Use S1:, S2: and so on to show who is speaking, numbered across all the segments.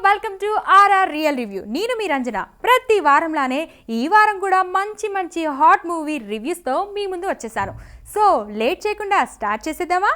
S1: Welcome to RR real review. నేను మీ రంజన. ప్రతి వారంలానే ఈ వారం కూడా మంచి హాట్ మూవీ రివ్యూస్తో మీ ముందు వచ్చేసాను. సో లేట్ చేయకుండా స్టార్ట్ చేసేద్దామా?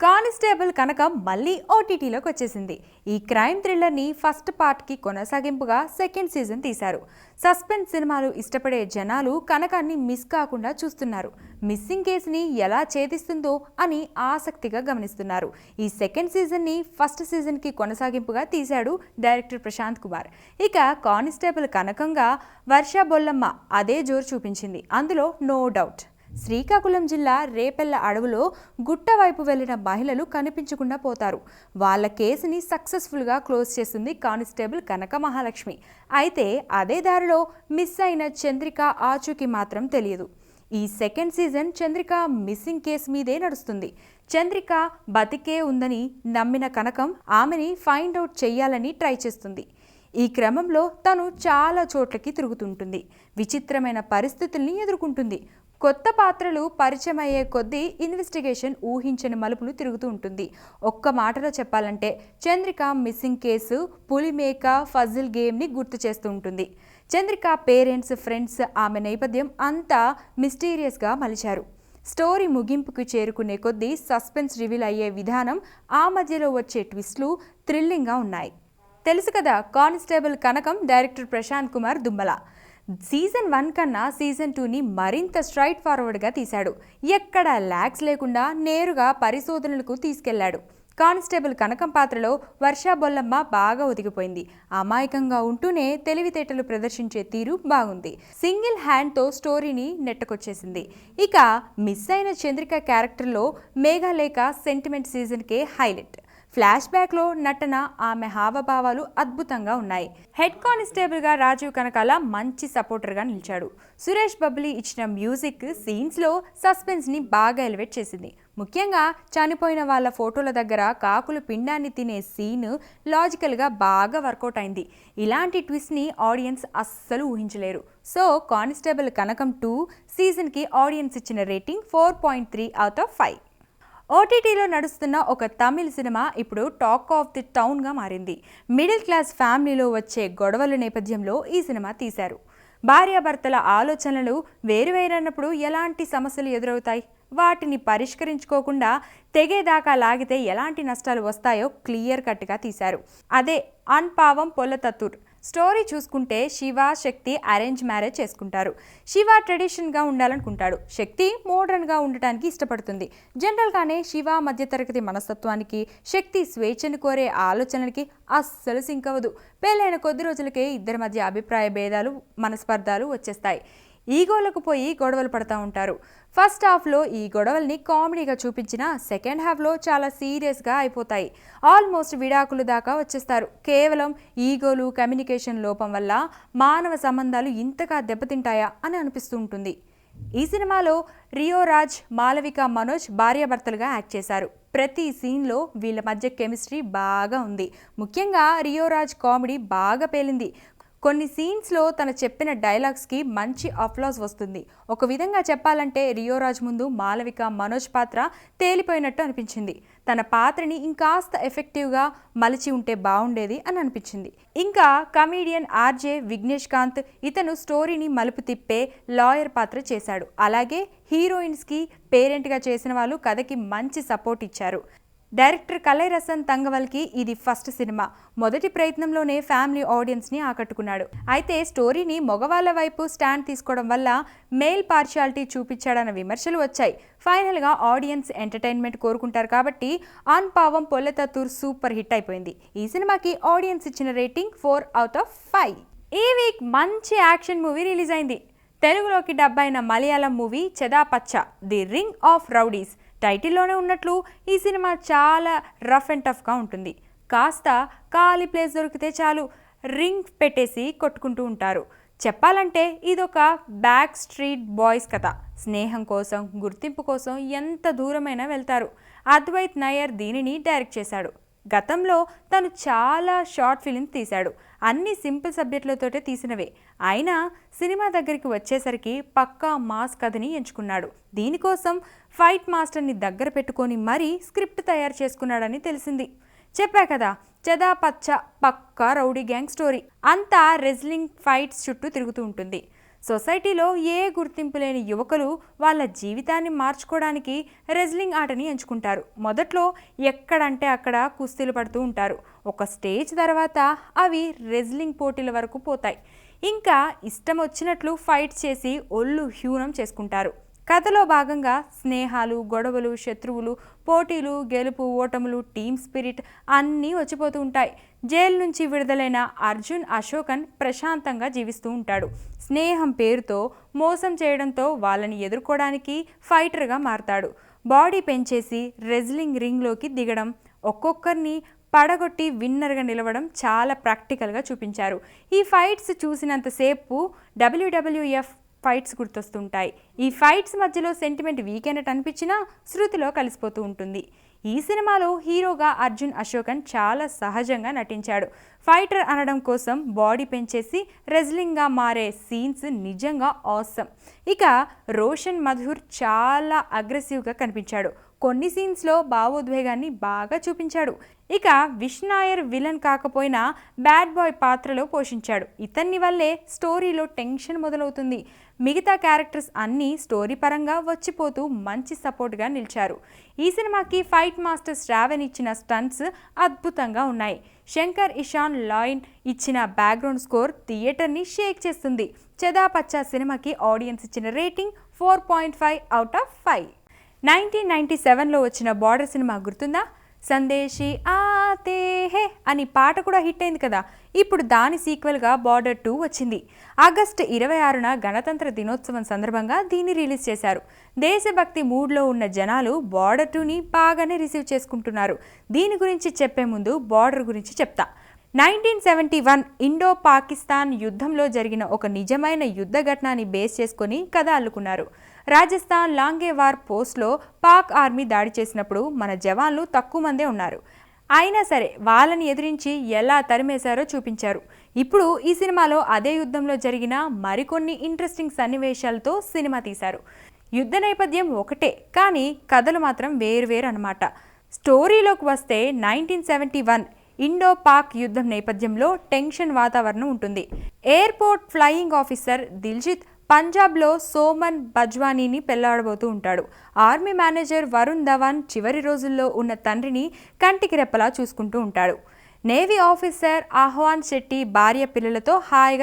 S1: కానిస్టేబుల్ కనకం మళ్ళీ ఓటీటీలోకి వచ్చేసింది. ఈ క్రైమ్ థ్రిల్లర్ని ఫస్ట్ పార్ట్కి కొనసాగింపుగా సెకండ్ సీజన్ తీశారు. సస్పెన్స్ సినిమాలు ఇష్టపడే జనాలు కనకాన్ని మిస్ కాకుండా చూస్తున్నారు. మిస్సింగ్ కేసుని ఎలా ఛేదిస్తుందో అని ఆసక్తిగా గమనిస్తున్నారు. ఈ సెకండ్ సీజన్ని ఫస్ట్ సీజన్కి కొనసాగింపుగా తీశాడు డైరెక్టర్ ప్రశాంత్ కుమార్. ఇక కానిస్టేబుల్ కనకంగా వర్ష బొల్లమ్మ అదే జోరు చూపించింది. అందులో నో డౌట్. శ్రీకాకుళం జిల్లా రేపెల్ల అడవులో గుట్ట వైపు వెళ్లిన మహిళలు కనిపించకుండా పోతారు. వాళ్ళ కేసుని సక్సెస్ఫుల్గా క్లోజ్ చేస్తుంది కానిస్టేబుల్ కనక మహాలక్ష్మి. అయితే అదే దారిలో మిస్ అయిన చంద్రిక ఆచూకీ మాత్రం తెలియదు. ఈ second season Chandrika missing case మీదే నడుస్తుంది. చంద్రిక బతికే ఉందని నమ్మిన కనకం ఆమెని ఫైండ్ అవుట్ చెయ్యాలని ట్రై చేస్తుంది. ఈ క్రమంలో తను చాలా చోట్లకి తిరుగుతుంటుంది. విచిత్రమైన పరిస్థితుల్ని ఎదుర్కొంటుంది. కొత్త పాత్రలు పరిచయం అయ్యే కొద్దీ ఇన్వెస్టిగేషన్ ఊహించని మలుపులు తిరుగుతూ ఉంటుంది. ఒక్క మాటలో చెప్పాలంటే చంద్రిక మిస్సింగ్ కేసు పులిమేక ఫజిల్ గేమ్ని గుర్తు చేస్తూ ఉంటుంది. చంద్రిక పేరెంట్స్, ఫ్రెండ్స్, ఆమె నేపథ్యం అంతా మిస్టీరియస్గా మలిచారు. స్టోరీ ముగింపుకు చేరుకునే కొద్దీ సస్పెన్స్ రివీల్ అయ్యే విధానం, ఆ మధ్యలో వచ్చే ట్విస్ట్లు థ్రిల్లింగ్గా ఉన్నాయి. తెలుసు కదా, కానిస్టేబుల్ కనకం డైరెక్టర్ ప్రశాంత్ కుమార్ దుమ్మల. సీజన్ 1 కన్నా సీజన్ 2ని మరింత స్ట్రైట్ ఫార్వర్డ్గా తీశాడు. ఎక్కడ ల్యాగ్స్ లేకుండా నేరుగా పరిశోధనలకు తీసుకెళ్లాడు. కానిస్టేబుల్ కనకం పాత్రలో వర్ష బొల్లమ్మ బాగా ఒదిగిపోయింది. అమాయకంగా ఉంటూనే తెలివితేటలు ప్రదర్శించే తీరు బాగుంది. సింగిల్ హ్యాండ్తో స్టోరీని నెట్టకొచ్చేసింది. ఇక మిస్ అయిన చంద్రిక క్యారెక్టర్లో మేఘలేఖ సెంటిమెంట్ సీజన్కే హైలైట్. ఫ్లాష్ బ్యాక్లో నటన, ఆమె హావభావాలు అద్భుతంగా ఉన్నాయి. హెడ్ కానిస్టేబుల్గా రాజీవ్ కనకాల మంచి సపోర్టర్గా నిలిచాడు. సురేష్ బబ్లీ ఇచ్చిన మ్యూజిక్ సీన్స్లో సస్పెన్స్ని బాగా ఎలివేట్ చేసింది. ముఖ్యంగా చనిపోయిన వాళ్ళ ఫోటోల దగ్గర కాకులు పిండాన్ని తినే సీన్ లాజికల్గా బాగా వర్కౌట్ అయింది. ఇలాంటి ట్విస్ట్ని ఆడియన్స్ అస్సలు ఊహించలేరు. సో కానిస్టేబుల్ కనకం 2 సీజన్కి ఆడియన్స్ ఇచ్చిన రేటింగ్ 4.3/5. ఓటీటీలో నడుస్తున్న ఒక తమిళ్ సినిమా ఇప్పుడు టాక్ ఆఫ్ ది టౌన్గా మారింది. మిడిల్ క్లాస్ ఫ్యామిలీలో వచ్చే గొడవల నేపథ్యంలో ఈ సినిమా తీశారు. భార్యాభర్తల ఆలోచనలు వేరువేరన్నప్పుడు ఎలాంటి సమస్యలు ఎదురవుతాయి, వాటిని పరిష్కరించుకోకుండా తెగేదాకా లాగితే ఎలాంటి నష్టాలు వస్తాయో క్లియర్ కట్గా తీశారు. అదే అన్పావం పొల్లతత్తూర్. స్టోరీ చూసుకుంటే శివ, శక్తి అరేంజ్ మ్యారేజ్ చేసుకుంటారు. శివ ట్రెడిషన్గా ఉండాలనుకుంటాడు. శక్తి మోడర్న్గా ఉండటానికి ఇష్టపడుతుంది. జనరల్గానే శివ మధ్యతరగతి మనస్తత్వానికి, శక్తి స్వేచ్ఛను కోరే ఆలోచనలకి అస్సలు సింక్ అవ్వదు. పెళ్ళైన కొద్ది రోజులకే ఇద్దరి మధ్య అభిప్రాయ భేదాలు, మనస్పర్ధాలు వచ్చేస్తాయి. ఈగోలకు పోయి గొడవలు పడుతూ ఉంటారు. ఫస్ట్ హాఫ్లో ఈ గొడవల్ని కామెడీగా చూపించిన సెకండ్ హాఫ్లో చాలా సీరియస్గా అయిపోతాయి. ఆల్మోస్ట్ విడాకులు దాకా వచ్చేస్తారు. కేవలం ఈగోలు, కమ్యూనికేషన్ లోపం వల్ల మానవ సంబంధాలు ఇంతగా దెబ్బతింటాయా అని అనిపిస్తూ ఉంటుంది. ఈ సినిమాలో రియో రాజ్, మాలవిక మనోజ్ భార్యాభర్తలుగా యాక్ట్ చేశారు. ప్రతి సీన్లో వీళ్ళ మధ్య కెమిస్ట్రీ బాగా ఉంది. ముఖ్యంగా రియో రాజ్ కామెడీ బాగా పేలింది. కొన్ని సీన్స్లో తను చెప్పిన డైలాగ్స్కి మంచి అప్లాజ్ వస్తుంది. ఒక విధంగా చెప్పాలంటే రియోరాజ్ ముందు మాలవిక మనోజ్ పాత్ర తేలిపోయినట్టు అనిపించింది. తన పాత్రని ఇంకాస్త ఎఫెక్టివ్గా మలిచి ఉంటే బాగుండేది అని అనిపించింది. ఇంకా కమీడియన్ ఆర్జే విఘ్నేష్ కాంత్, ఇతను స్టోరీని మలుపు తిప్పే లాయర్ పాత్ర చేశాడు. అలాగే హీరోయిన్స్కి పేరెంట్గా చేసిన వాళ్ళు కథకి మంచి సపోర్ట్ ఇచ్చారు. డైరెక్టర్ కలైరసన్ తంగవల్కి ఇది ఫస్ట్ సినిమా. మొదటి ప్రయత్నంలోనే ఫ్యామిలీ ఆడియన్స్ని ఆకట్టుకున్నాడు. అయితే స్టోరీని మగవాళ్ళ వైపు స్టాండ్ తీసుకోవడం వల్ల మేల్ పార్షియాలిటీ చూపించాడన్న విమర్శలు వచ్చాయి. ఫైనల్గా ఆడియన్స్ ఎంటర్టైన్మెంట్ కోరుకుంటారు కాబట్టి అన్పావం పొల్లతత్తూర్ సూపర్ హిట్ అయిపోయింది. ఈ సినిమాకి ఆడియన్స్ ఇచ్చిన రేటింగ్ 4/5. ఈ వీక్ మంచి యాక్షన్ మూవీ రిలీజ్ అయింది. తెలుగులోకి డబ్ అయిన Malayalam movie Chathapacha, the ring of rowdies. టైటిల్లోనే ఉన్నట్లు ఈ సినిమా చాలా రఫ్ అండ్ టఫ్గా ఉంటుంది. కాస్త ఖాళీ ప్లేస్ దొరికితే చాలు రింగ్ పెట్టేసి కొట్టుకుంటూ ఉంటారు. చెప్పాలంటే ఇదొక బ్యాక్ స్ట్రీట్ బాయ్స్ కథ. స్నేహం కోసం, గుర్తింపు కోసం ఎంత దూరమైనా వెళ్తారు. అద్వైత్ నయ్యర్ దీనిని డైరెక్ట్ చేశాడు. గతంలో తను చాలా షార్ట్ ఫిలిమ్స్ తీశాడు. అన్ని సింపుల్ సబ్జెక్టులతోటే తీసినవే. అయినా సినిమా దగ్గరికి వచ్చేసరికి పక్కా మాస్ కథని ఎంచుకున్నాడు. దీనికోసం ఫైట్ మాస్టర్ని దగ్గర పెట్టుకొని మరీ స్క్రిప్ట్ తయారు చేసుకున్నాడని తెలిసింది. చెప్పా కదా, చెదాపచ్చ పక్కా రౌడీ గ్యాంగ్ స్టోరీ. అంతా రెజ్లింగ్ ఫైట్స్ చుట్టూ తిరుగుతూ ఉంటుంది. సొసైటీలో ఏ గుర్తింపు లేని యువకులు వాళ్ళ జీవితాన్ని మార్చుకోవడానికి రెజ్లింగ్ ఆటని ఎంచుకుంటారు. మొదట్లో ఎక్కడంటే అక్కడ కుస్తీలు పడుతూ ఉంటారు. ఒక స్టేజ్ తర్వాత అవి రెజ్లింగ్ పోటీల వరకు పోతాయి. ఇంకా ఇష్టం వచ్చినట్లు ఫైట్ చేసి ఒళ్ళు హ్యూనం చేసుకుంటారు. కథలో భాగంగా స్నేహాలు, గొడవలు, శత్రువులు, పోటీలు, గెలుపు, ఓటములు, టీమ్ స్పిరిట్ అన్నీ వచ్చిపోతూ ఉంటాయి. జైలు నుంచి విడుదలైన అర్జున్ అశోకన్ ప్రశాంతంగా జీవిస్తూ ఉంటాడు. స్నేహం పేరుతో మోసం చేయడంతో వాళ్ళని ఎదుర్కోవడానికి ఫైటర్గా మారతాడు. బాడీ పెంచేసి రెజ్లింగ్ రింగ్లోకి దిగడం, ఒక్కొక్కరిని పడగొట్టి విన్నర్గా నిలవడం చాలా ప్రాక్టికల్గా చూపించారు. ఈ ఫైట్స్ చూసినంతసేపు WWF ఫైట్స్ గుర్తొస్తుంటాయి. ఈ ఫైట్స్ మధ్యలో సెంటిమెంట్ వీకెండ్ అనిపించినా శృతిలో కలిసిపోతూ ఉంటుంది. ఈ సినిమాలో హీరోగా అర్జున్ అశోకన్ చాలా సహజంగా నటించాడు. ఫైటర్ అనడం కోసం బాడీ పెంచేసి రెజ్లింగ్గా మారే సీన్స్ నిజంగా ఆసమ్. ఇక రోషన్ మధుర్ చాలా అగ్రెసివ్గా కనిపించాడు. కొన్ని సీన్స్లో భావోద్వేగాన్ని బాగా చూపించాడు. ఇక విష్ నాయర్ విలన్ కాకపోయినా బ్యాడ్ బాయ్ పాత్రలో పోషించాడు. ఇతన్ని వల్లే స్టోరీలో టెన్షన్ మొదలవుతుంది. మిగతా క్యారెక్టర్స్ అన్నీ స్టోరీ పరంగా వచ్చిపోతూ మంచి సపోర్ట్గా నిలిచారు. ఈ సినిమాకి ఫైట్ మాస్టర్ శ్రావణ్ ఇచ్చిన స్టంట్స్ అద్భుతంగా ఉన్నాయి. శంకర్ ఇషాన్ లాయిన్ ఇచ్చిన బ్యాక్గ్రౌండ్ స్కోర్ థియేటర్ని షేక్ చేస్తుంది. చెదాపచ్చా సినిమాకి ఆడియన్స్ ఇచ్చిన రేటింగ్ 4.5/5. 1997లో వచ్చిన బార్డర్ సినిమా గుర్తుందా? సందేశీ ఆతే హే అని పాట కూడా హిట్ అయింది కదా. ఇప్పుడు దాని సీక్వెల్గా బార్డర్ 2 వచ్చింది. ఆగస్టు 26న గణతంత్ర దినోత్సవం సందర్భంగా దీన్ని రిలీజ్ చేశారు. దేశభక్తి మూడ్లో ఉన్న జనాలు బార్డర్ 2ని బాగానే రిసీవ్ చేసుకుంటున్నారు. దీని గురించి చెప్పే ముందు బార్డర్ గురించి చెప్తా. 1971 ఇండో పాకిస్తాన్ యుద్ధంలో జరిగిన ఒక నిజమైన యుద్ధ ఘటనని బేస్ చేసుకొని కథ అల్లుకున్నారు. రాజస్థాన్ లాంగేవార్ పోస్ట్లో పాక్ ఆర్మీ దాడి చేసినప్పుడు మన జవాన్లు తక్కువ మందే ఉన్నారు. అయినా సరే వాళ్ళని ఎదిరించి ఎలా తరిమేశారో చూపించారు. ఇప్పుడు ఈ సినిమాలో అదే యుద్ధంలో జరిగిన మరికొన్ని ఇంట్రెస్టింగ్ సన్నివేశాలతో సినిమా తీశారు. యుద్ధ నేపథ్యం ఒకటే, కానీ కథలు మాత్రం వేరువేరు అన్నమాట. స్టోరీలోకి వస్తే 1971 ఇండో పాక్ యుద్ధం నేపథ్యంలో టెన్షన్ వాతావరణం ఉంటుంది. ఎయిర్పోర్ట్ ఫ్లయింగ్ ఆఫీసర్ దిల్జిత్ పంజాబ్లో సోమన్ బజ్వానీని పెళ్లాడబోతూ ఉంటాడు. ఆర్మీ మేనేజర్ వరుణ్ ధవన్ చివరి రోజుల్లో ఉన్న తండ్రిని కంటికి రెప్పలా చూసుకుంటూ ఉంటాడు. నేవీ ఆఫీసర్ ఆహ్వాన్ శెట్టి భార్య పిల్లలతో హాయిగా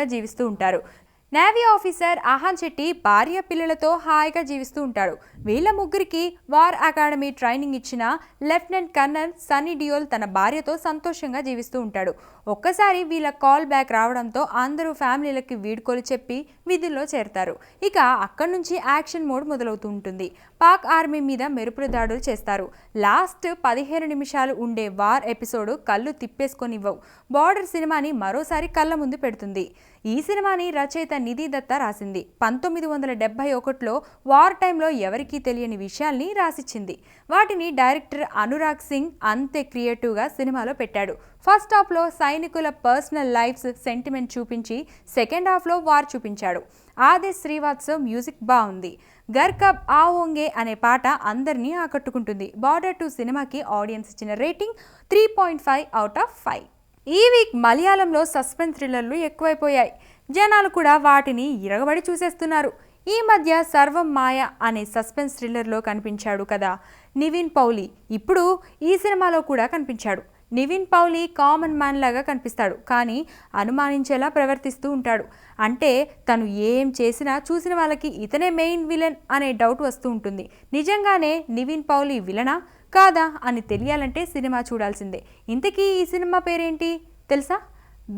S1: జీవిస్తూ ఉంటారు. వీళ్ళ ముగ్గురికి వార్ అకాడమీ ట్రైనింగ్ ఇచ్చిన లెఫ్టినెంట్ కర్నల్ సన్నీ డియోల్ తన భార్యతో సంతోషంగా జీవిస్తూ ఉంటాడు. ఒక్కసారి వీళ్ళ కాల్ బ్యాక్ రావడంతో అందరూ ఫ్యామిలీలకి వీడ్కోలు చెప్పి విధుల్లో చేరతారు. ఇక అక్కడి నుంచి యాక్షన్ మోడ్ మొదలవుతూ ఉంటుంది. పాక్ ఆర్మీ మీద మెరుపుల దాడులు చేస్తారు. లాస్ట్ 15 నిమిషాలు ఉండే వార్ ఎపిసోడ్ కళ్ళు తిప్పేసుకొనివ్వవు. బార్డర్ సినిమాని మరోసారి కళ్ళ ముందు పెడుతుంది. ఈ సినిమాని రచయిత నిధి దత్తా రాసింది. 1971లో వార్ టైంలో ఎవరికీ తెలియని విషయాల్ని రాసిచ్చింది. వాటిని డైరెక్టర్ అనురాగ్ సింగ్ అంతే క్రియేటివ్గా సినిమాలో పెట్టాడు. ఫస్ట్ హాఫ్లో సైనికుల పర్సనల్ లైఫ్స్ సెంటిమెంట్ చూపించి సెకండ్ హాఫ్లో వార్ చూపించాడు. ఆదేశ్ శ్రీవాత్సవ్ మ్యూజిక్ బాగుంది. ఘర్ కబ్ ఆవోంగే అనే పాట అందరినీ ఆకట్టుకుంటుంది. బార్డర్ 2 సినిమాకి ఆడియన్స్ ఇచ్చిన రేటింగ్ 3.5/5. ఈ వీక్ మలయాళంలో సస్పెన్స్ థ్రిల్లర్లు ఎక్కువైపోయాయి. జనాలు కూడా వాటిని ఇరగబడి చూసేస్తున్నారు. ఈ మధ్య సర్వం మాయ అనే సస్పెన్స్ థ్రిల్లర్లో కనిపించాడు కదా నివిన్ పౌలి. ఇప్పుడు ఈ సినిమాలో కూడా కనిపించాడు. నివిన్ పౌలి కామన్ మ్యాన్ లాగా కనిపిస్తాడు, కానీ అనుమానించేలా ప్రవర్తిస్తూ ఉంటాడు. అంటే తను ఏం చేసినా చూసిన వాళ్ళకి ఇతనే మెయిన్ విలన్ అనే డౌట్ వస్తూ ఉంటుంది. నిజంగానే నివిన్ పౌలి విలనా కాదా అని తెలియాలంటే సినిమా చూడాల్సిందే. ఇంతకీ ఈ సినిమా పేరేంటి తెలుసా?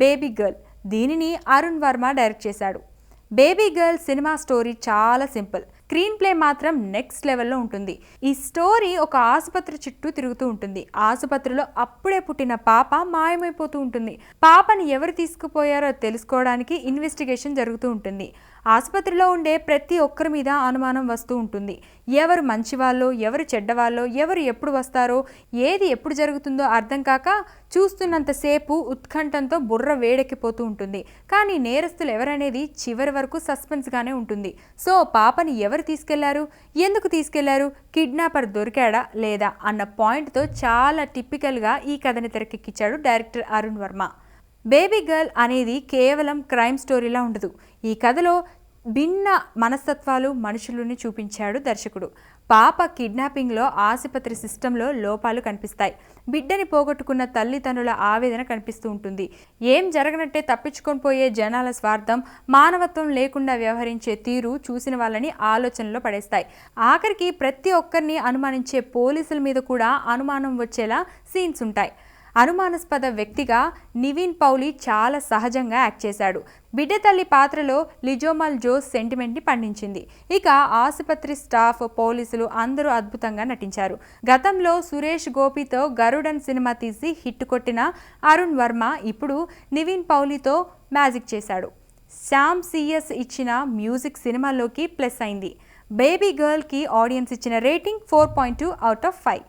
S1: Baby girl. దీనిని అరుణ్ వర్మ డైరెక్ట్ చేశాడు. బేబీ గర్ల్ సినిమా స్టోరీ చాలా సింపుల్, స్క్రీన్ ప్లే మాత్రం నెక్స్ట్ లెవెల్లో ఉంటుంది. ఈ స్టోరీ ఒక ఆసుపత్రి చుట్టూ తిరుగుతూ ఉంటుంది. ఆసుపత్రిలో అప్పుడే పుట్టిన పాప మాయమైపోతూ ఉంటుంది. పాపని ఎవరు తీసుకుపోయారో తెలుసుకోవడానికి ఇన్వెస్టిగేషన్ జరుగుతూ ఉంటుంది. ఆసుపత్రిలో ఉండే ప్రతి ఒక్కరి మీద అనుమానం వస్తూ ఉంటుంది. ఎవరు మంచివాళ్ళో, ఎవరు చెడ్డవాళ్ళో, ఎవరు ఎప్పుడు వస్తారో, ఏది ఎప్పుడు జరుగుతుందో అర్థం కాక చూస్తున్నంతసేపు ఉత్కంఠంతో బుర్ర వేడెక్కిపోతూ ఉంటుంది. కానీ నేరస్తులు ఎవరనేది చివరి వరకు సస్పెన్స్గానే ఉంటుంది. సో పాపని ఎవరు తీసుకెళ్లారు, ఎందుకు తీసుకెళ్లారు, కిడ్నాపర్ దొరికాడా లేదా అన్న పాయింట్తో చాలా టిపికల్గా ఈ కథని తెరకెక్కించాడు director Arun Varma. Baby girl అనేది కేవలం క్రైమ్ స్టోరీలా ఉండదు. ఈ కథలో భిన్న మనస్తత్వాలు మనుషులని చూపించాడు దర్శకుడు. పాప కిడ్నాపింగ్లో ఆసుపత్రి సిస్టంలో లోపాలు కనిపిస్తాయి. బిడ్డని పోగొట్టుకున్న తల్లిదండ్రుల ఆవేదన కనిపిస్తూ ఉంటుంది. ఏం జరగనట్టే తప్పించుకొని పోయే జనాల స్వార్థం, మానవత్వం లేకుండా వ్యవహరించే తీరు చూసిన వాళ్ళని ఆలోచనలో పడేస్తాయి. ఆఖరికి ప్రతి ఒక్కరిని అనుమానించే పోలీసుల మీద కూడా అనుమానం వచ్చేలా సీన్స్ ఉంటాయి. అనుమానాస్పద వ్యక్తిగా నివిన్ పౌలి చాలా సహజంగా యాక్ట్ చేశాడు. బిడ్డ తల్లి పాత్రలో లిజోమల్ జోస్ సెంటిమెంట్ని పండించింది. ఇక ఆసుపత్రి స్టాఫ్, పోలీసులు అందరూ అద్భుతంగా నటించారు. గతంలో సురేష్ గోపితో గరుడన్ సినిమా తీసి హిట్ కొట్టిన అరుణ్ వర్మ ఇప్పుడు నివిన్ పౌలితో మ్యాజిక్ చేశాడు. శ్యామ్ సిఎస్ ఇచ్చిన మ్యూజిక్ సినిమాలోకి ప్లస్ అయింది. బేబీ గర్ల్కి ఆడియన్స్ ఇచ్చిన రేటింగ్ 4.2/5.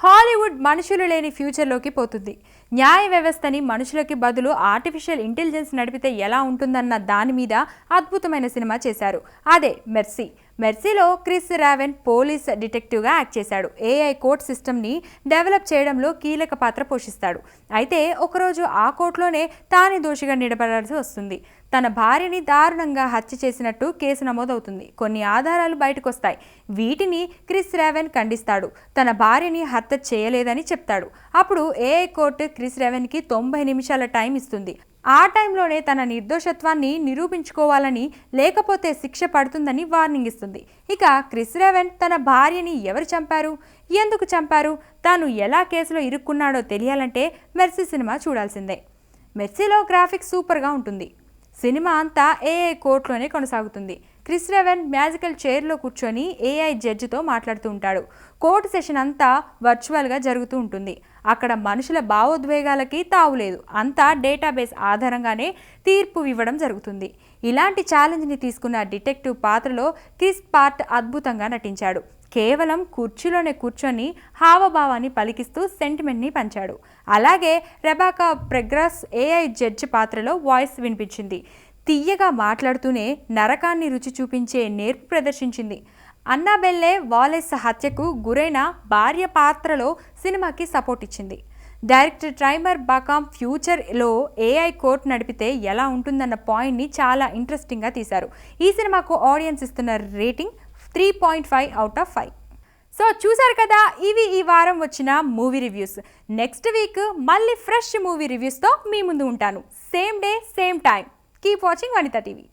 S1: హాలీవుడ్ మనుషులు లేని ఫ్యూచర్లోకి పోతుంది. న్యాయ వ్యవస్థని మనుషులకి బదులు ఆర్టిఫిషియల్ ఇంటెలిజెన్స్ నడిపితే ఎలా ఉంటుందన్న దాని మీద అద్భుతమైన సినిమా చేశారు. అదే మెర్సీ. మెర్సీలో క్రిస్ రావెన్ పోలీస్ డిటెక్టివ్గా యాక్ట్ చేశాడు. ఏఐ కోర్ట్ సిస్టమ్ని డెవలప్ చేయడంలో కీలక పాత్ర పోషిస్తాడు. అయితే ఒకరోజు ఆ కోర్టులోనే తానే దోషిగా నిలబడాల్సి వస్తుంది. తన భార్యని దారుణంగా హత్య చేసినట్టు కేసు నమోదవుతుంది. కొన్ని ఆధారాలు బయటకు వస్తాయి. వీటిని క్రిస్ రావెన్ ఖండిస్తాడు. తన భార్యని హత్య చేయలేదని చెప్తాడు. అప్పుడు ఏఐ కోర్టు క్రిస్ రావెన్కి 90 నిమిషాల టైం ఇస్తుంది. ఆ టైంలోనే తన నిర్దోషత్వాన్ని నిరూపించుకోవాలని, లేకపోతే శిక్ష పడుతుందని వార్నింగ్ ఇస్తుంది. ఇక క్రిస్ రావెన్ తన భార్యని ఎవరు చంపారు, ఎందుకు చంపారు, తాను ఎలా కేసులో ఇరుక్కున్నాడో తెలియాలంటే మెర్సీ సినిమా చూడాల్సిందే. మెర్సీలో గ్రాఫిక్స్ సూపర్గా ఉంటుంది. సినిమా అంతా ఏఐ కోర్టులోనే కొనసాగుతుంది. క్రిస్ రావెన్ మ్యాజికల్ చైర్లో కూర్చొని ఏఐ జడ్జితో మాట్లాడుతూ ఉంటాడు. కోర్టు సెషన్ అంతా వర్చువల్గా జరుగుతూ ఉంటుంది. అక్కడ మనుషుల భావోద్వేగాలకి తావులేదు. అంతా డేటాబేస్ ఆధారంగానే తీర్పు ఇవ్వడం జరుగుతుంది. ఇలాంటి ఛాలెంజ్ని తీసుకున్న డిటెక్టివ్ పాత్రలో క్రిస్ పార్ట్ అద్భుతంగా నటించాడు. కేవలం కుర్చీలోనే కూర్చొని హావభావాన్ని పలికిస్తూ సెంటిమెంట్ని పంచాడు. అలాగే రెబాకా ప్రెగ్రాస్ ఏఐ జడ్జి పాత్రలో వాయిస్ వినిపించింది. తియ్యగా మాట్లాడుతూనే నరకాన్ని రుచి చూపించే నేర్పు ప్రదర్శించింది. అన్నాబెల్లే వాలెస్ హత్యకు గురైన భార్య పాత్రలో సినిమాకి సపోర్ట్ ఇచ్చింది. డైరెక్టర్ ట్రైమర్ బాకామ్ ఫ్యూచర్లో ఏఐ కోర్ట్ నడిపితే ఎలా ఉంటుందన్న పాయింట్ని చాలా ఇంట్రెస్టింగ్గా తీశారు. ఈ సినిమాకు ఆడియన్స్ ఇస్తున్న రేటింగ్ 3.5/5. సో చూసారు కదా, ఇవి ఈ వారం వచ్చిన మూవీ రివ్యూస్. నెక్స్ట్ వీక్ మళ్ళీ ఫ్రెష్ మూవీ రివ్యూస్తో మీ ముందు ఉంటాను. Same day same time. Keep watching Vanitha TV.